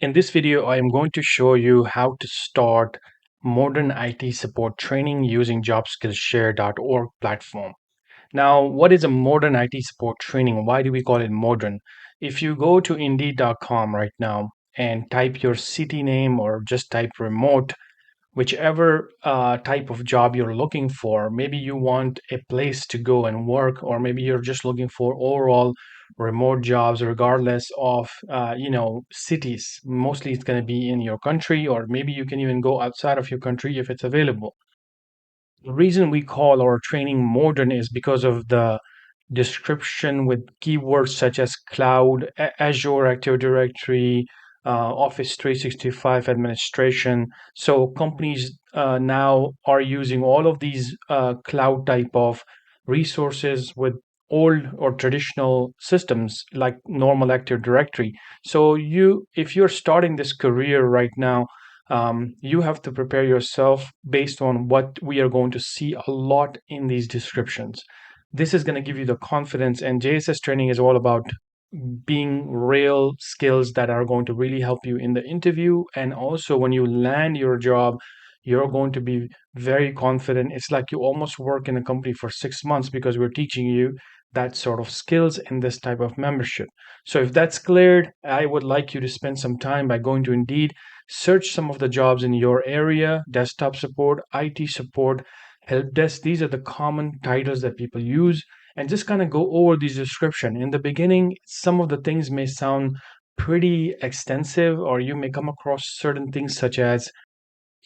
In this video, I am going to show you how to start modern IT support training using JobSkillShare.org platform. Now, what is a modern IT support training? Why do we call it modern? If you go to Indeed.com right now and type your city name or just type remote, whichever type of job you're looking for. Maybe you want a place to go and work, or maybe you're just looking for overall remote jobs, regardless of cities. Mostly, it's going to be in your country, or maybe you can even go outside of your country if it's available. The reason we call our training modern is because of the description with keywords such as cloud, Azure Active Directory, Office 365 administration. So companies now are using all of these cloud type of resources with old or traditional systems like normal Active Directory. So if you're starting this career right now, you have to prepare yourself based on what we are going to see a lot in these descriptions. This is going to give you the confidence, and JSS training is all about being real skills that are going to really help you in the interview. And also, when you land your job, you're going to be very confident. It's like you almost work in a company for 6 months because we're teaching you that sort of skills in this type of membership. So, if that's cleared, I would like you to spend some time by going to Indeed, search some of the jobs in your area: desktop support, IT support, help desk. These are the common titles that people use, and just kind of go over these description. In the beginning, some of the things may sound pretty extensive, or you may come across certain things such as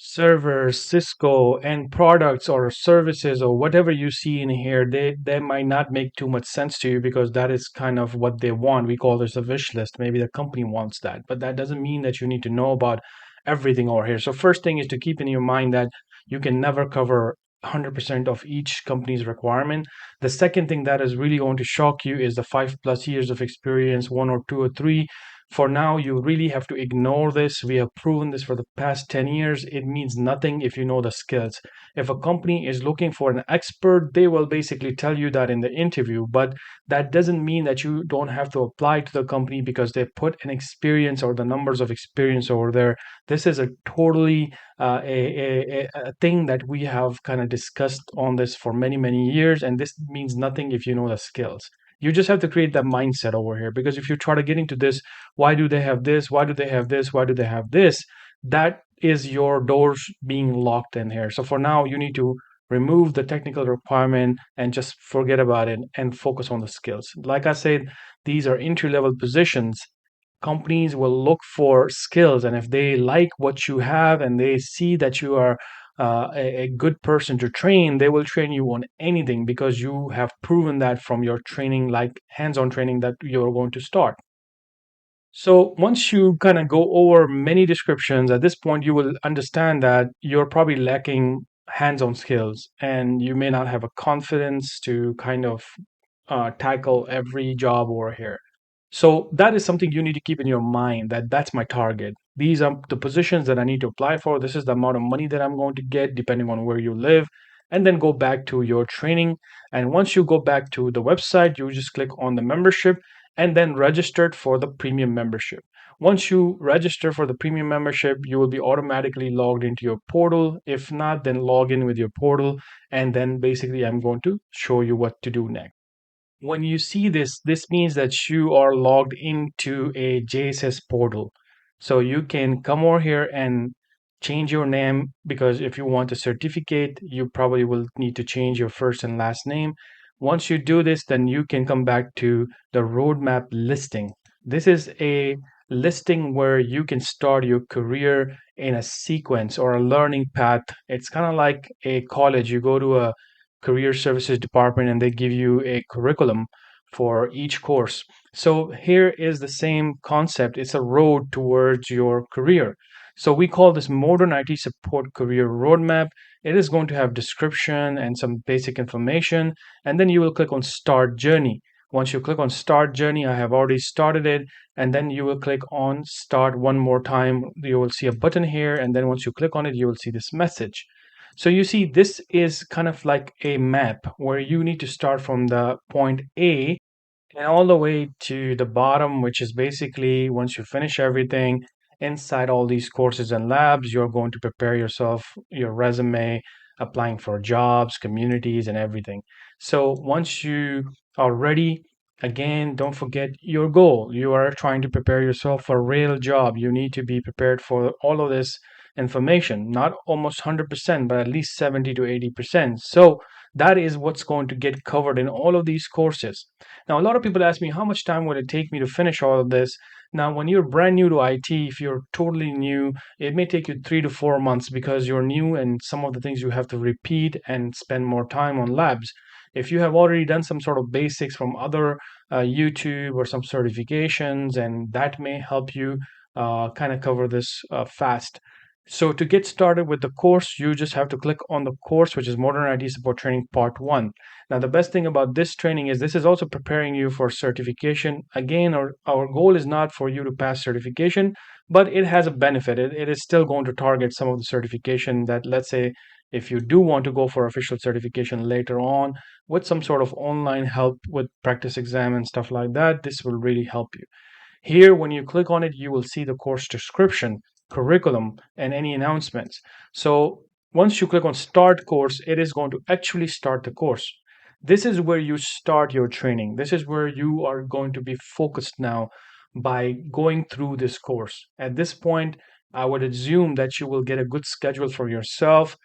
servers, Cisco, and products or services or whatever you see in here. They might not make too much sense to you because that is kind of what they want. We call this a wish list. Maybe the company wants that, but that doesn't mean that you need to know about everything over here. So first thing is to keep in your mind that you can never cover 100% of each company's requirement. The second thing that is really going to shock you is the 5+ years of experience, one or two or three. For now, you really have to ignore this. We have proven this for the past 10 years. It means nothing if you know the skills. If a company is looking for an expert, they will basically tell you that in the interview, but that doesn't mean that you don't have to apply to the company because they put an experience or the numbers of experience over there. This is a totally a thing that we have kind of discussed on this for many, many years, and this means nothing if you know the skills. You just have to create that mindset over here, because if you try to get into this, why do they have this? Why do they have this? Why do they have this? That is your doors being locked in here. So for now, you need to remove the technical requirement and just forget about it and focus on the skills. Like I said, these are entry level positions. Companies will look for skills, and if they like what you have and they see that you are a good person to train, they will train you on anything because you have proven that from your training, like hands-on training that you're going to start. So once you kind of go over many descriptions, at this point you will understand that you're probably lacking hands-on skills, and you may not have a confidence to kind of tackle every job over here. So that is something you need to keep in your mind, that that's my target. These are the positions that I need to apply for. This is the amount of money that I'm going to get depending on where you live. And then go back to your training. And once you go back to the website, you just click on the membership and then registered for the premium membership. Once you register for the premium membership, you will be automatically logged into your portal. If not, then log in with your portal. And then basically, I'm going to show you what to do next. When you see this, this means that you are logged into a JSS portal. So you can come over here and change your name, because if you want a certificate, you probably will need to change your first and last name. Once you do this, then you can come back to the roadmap listing. This is a listing where you can start your career in a sequence or a learning path. It's kind of like a college. You go to a career services department and they give you a curriculum for each course. So here is the same concept. It's a road towards your career. So we call this modern IT support career roadmap. It is going to have description and some basic information, and then you will click on start journey. Once you click on start journey, I have already started it, and then you will click on start one more time. You will see a button here, and then once you click on it, you will see this message. So you see, this is kind of like a map where you need to start from the point A and all the way to the bottom, which is basically once you finish everything, inside all these courses and labs, you're going to prepare yourself, your resume, applying for jobs, communities, and everything. So once you are ready, again, don't forget your goal. You are trying to prepare yourself for a real job. You need to be prepared for all of this information, not almost 100%, but at least 70 to 80%. So that is what's going to get covered in all of these courses. Now, a lot of people ask me, how much time would it take me to finish all of this? Now, when you're brand new to IT, if you're totally new, it may take you 3 to 4 months because you're new and some of the things you have to repeat and spend more time on labs. If you have already done some sort of basics from other YouTube or some certifications, and that may help you kind of cover this fast. So to get started with the course, you just have to click on the course, which is Modern IT Support Training Part 1. Now, the best thing about this training is this is also preparing you for certification. Again, our goal is not for you to pass certification, but it has a benefit. It is still going to target some of the certification that, let's say, if you do want to go for official certification later on with some sort of online help with practice exam and stuff like that, this will really help you. Here, when you click on it, you will see the course description, curriculum, and any announcements. So once you click on Start Course, it is going to actually start the course. This is where you start your training. This is where you are going to be focused now by going through this course. At this point, I would assume that you will get a good schedule for yourself.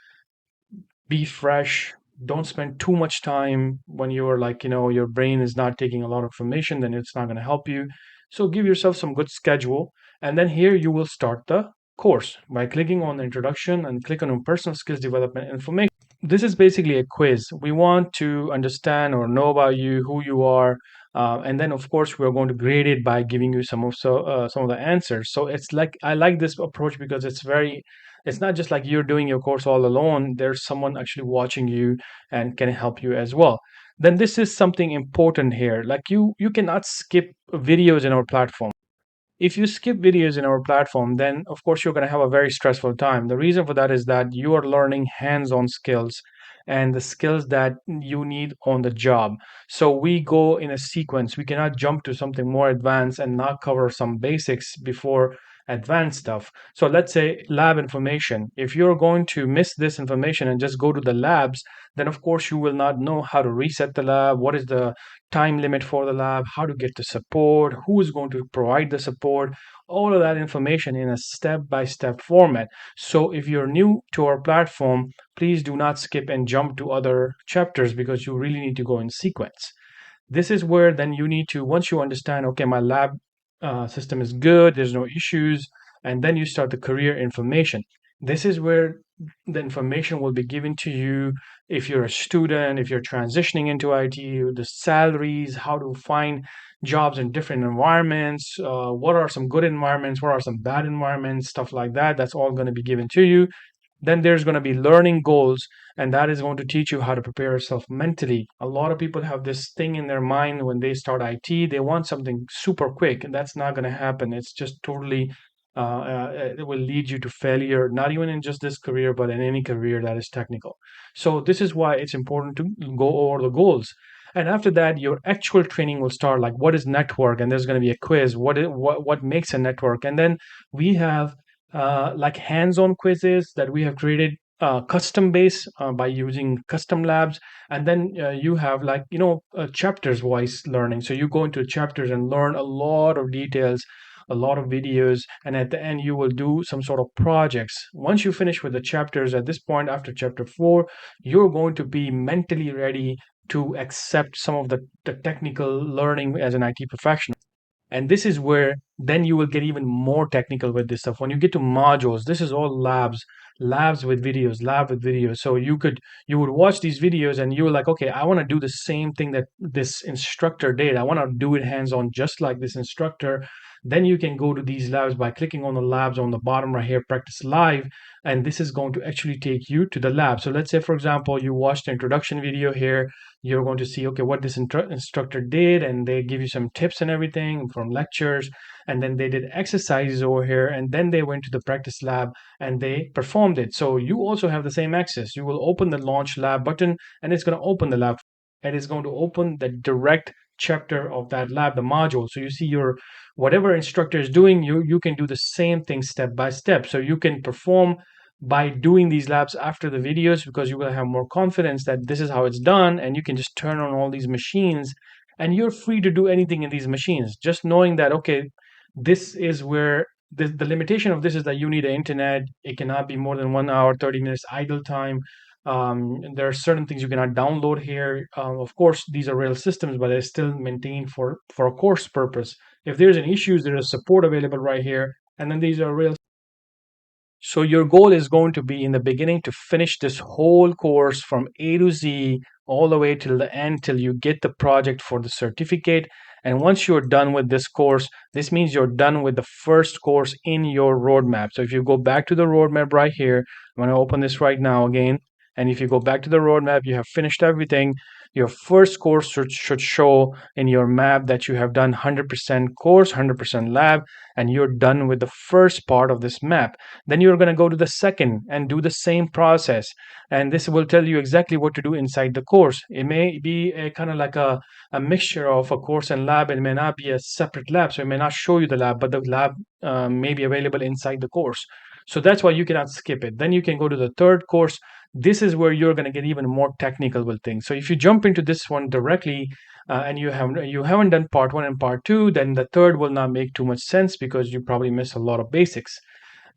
Be fresh. Don't spend too much time when you're like, your brain is not taking a lot of information, then it's not going to help you. So give yourself some good schedule. And then here you will start the course by clicking on the introduction and clicking on personal skills development information. This is basically a quiz. We want to understand or know about you, who you are, and then of course we're going to grade it by giving you some of the answers. So it's like I like this approach because it's not just like you're doing your course all alone. There's someone actually watching you and can help you as well. Then this is something important here. Like you cannot skip videos in our platform. If you skip videos in our platform, then of course you're going to have a very stressful time. The reason for that is that you are learning hands-on skills and the skills that you need on the job. So we go in a sequence. We cannot jump to something more advanced and not cover some basics before advanced stuff. So let's say lab information. If you're going to miss this information and just go to the labs, then of course you will not know how to reset the lab, what is the time limit for the lab, how to get the support, who is going to provide the support, all of that information in a step-by-step format. So if you're new to our platform, please do not skip and jump to other chapters because you really need to go in sequence. This is where then you need to, once you understand, okay, my lab system is good, there's no issues, and then you start the career information. This is where the information will be given to you if you're a student, if you're transitioning into IT, the salaries, how to find jobs in different environments, what are some good environments, what are some bad environments, stuff like that. That's all going to be given to you. Then there's going to be learning goals, and that is going to teach you how to prepare yourself mentally. A lot of people have this thing in their mind when they start IT, they want something super quick, and that's not going to happen. It's just totally, it will lead you to failure, not even in just this career, but in any career that is technical. So, this is why it's important to go over the goals. And after that, your actual training will start. Like, what is network? And there's going to be a quiz. What makes a network? And then we have like hands-on quizzes that we have created custom base by using custom labs. And then you have like chapters wise learning, so you go into chapters and learn a lot of details, a lot of videos, and at the end you will do some sort of projects. Once you finish with the chapters, at this point after chapter 4, you're going to be mentally ready to accept some of the technical learning as an IT professional. And this is where then you will get even more technical with this stuff. When you get to modules, this is all labs with videos, lab with videos. So you would watch these videos and you were like, okay, I want to do the same thing that this instructor did. I want to do it hands on just like this instructor. Then you can go to these labs by clicking on the labs on the bottom right here, practice live, and this is going to actually take you to the lab. So let's say, for example, you watched the introduction video here. You're going to see, okay, what this instructor did, and they give you some tips and everything from lectures, and then they did exercises over here, and then they went to the practice lab and they performed it. So you also have the same access. You will open the launch lab button and it's going to open the lab. It is going to open the direct chapter of that lab, the module. So you see your whatever instructor is doing, you can do the same thing step by step. So you can perform by doing these labs after the videos because you will have more confidence that this is how it's done, and you can just turn on all these machines and you're free to do anything in these machines, just knowing that okay, this is where the limitation of this is that you need an internet. It cannot be more than 1 hour 30 minutes idle time. There are certain things you cannot download here. Of course these are real systems, but they're still maintained for a course purpose. If there's an issue, there is support available right here, and then these are real. So your goal is going to be in the beginning to finish this whole course from A to Z all the way till the end till you get the project for the certificate. And once you're done with this course, this means you're done with the first course in your roadmap. So if you go back to the roadmap right here, I'm going to open this right now again. And if you go back to the roadmap, you have finished everything. Your first course should show in your map that you have done 100% course, 100% lab, and you're done with the first part of this map. Then you're going to go to the second and do the same process. And this will tell you exactly what to do inside the course. It may be a kind of like a mixture of a course and lab. It may not be a separate lab. So it may not show you the lab, but the lab may be available inside the course. So that's why you cannot skip it. Then you can go to the third course. This is where you're going to get even more technical with things. So if you jump into this one directly, and you haven't done part one and part two, then the third will not make too much sense because you probably miss a lot of basics.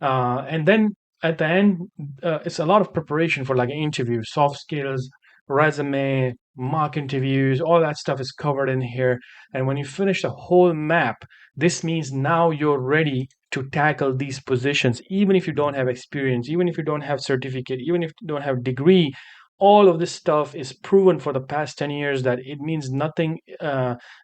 And then at the end, it's a lot of preparation for like an interview, soft skills, resume, mock interviews, all that stuff is covered in here. And when you finish the whole map, this means now you're ready to tackle these positions, even if you don't have experience, even if you don't have certificate, even if you don't have degree. All of this stuff is proven for the past 10 years that it means nothing.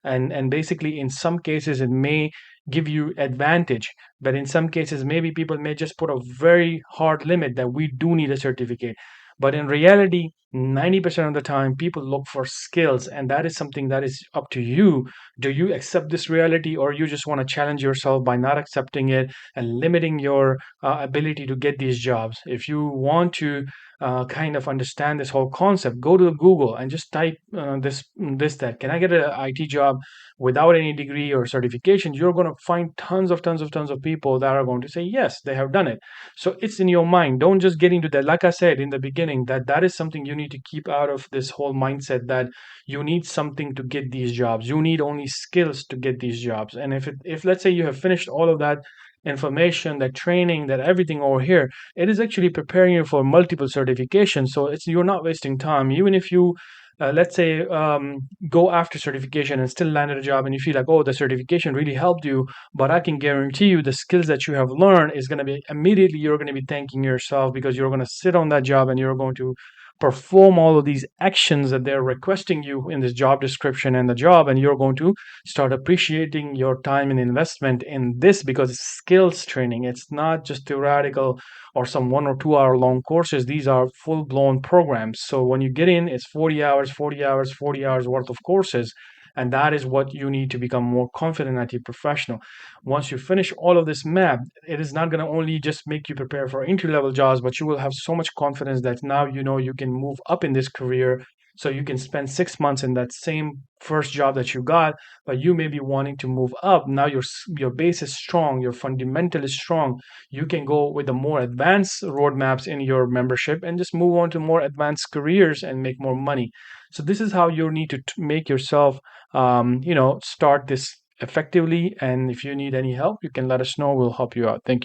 And basically, in some cases, it may give you advantage, but in some cases maybe people may just put a very hard limit that we do need a certificate. But in reality, 90% of the time people look for skills, and that is something that is up to you. Do you accept this reality, or you just want to challenge yourself by not accepting it and limiting your ability to get these jobs? If you want to kind of understand this whole concept, go to Google and just type this that can I get an IT job without any degree or certification? You're going to find tons of people that are going to say yes, they have done it. So it's in your mind. Don't just get into that. Like I said in the beginning, that is something you need to keep out of this whole mindset that you need something to get these jobs. You need only skills to get these jobs. And if let's say you have finished all of that information, that training, that everything over here, it is actually preparing you for multiple certifications. So it's you're not wasting time. Even if you let's say go after certification and still landed a job and you feel like, oh, the certification really helped you, but I can guarantee you the skills that you have learned is going to be immediately you're going to be thanking yourself, because you're going to sit on that job and you're going to perform all of these actions that they're requesting you in this job description and the job, and you're going to start appreciating your time and investment in this, because it's skills training. It's not just theoretical or some 1 or 2 hour long courses. These are full blown programs. So when you get in, it's 40 hours, 40 hours, 40 hours worth of courses. And that is what you need to become more confident IT professional. Once you finish all of this map, it is not going to only just make you prepare for entry level jobs, but you will have so much confidence that now you know you can move up in this career. So you can spend 6 months in that same first job that you got, but you may be wanting to move up. Now your base is strong, your fundamental is strong. You can go with the more advanced roadmaps in your membership and just move on to more advanced careers and make more money. So this is how you need to make yourself, start this effectively. And if you need any help, you can let us know. We'll help you out. Thank you.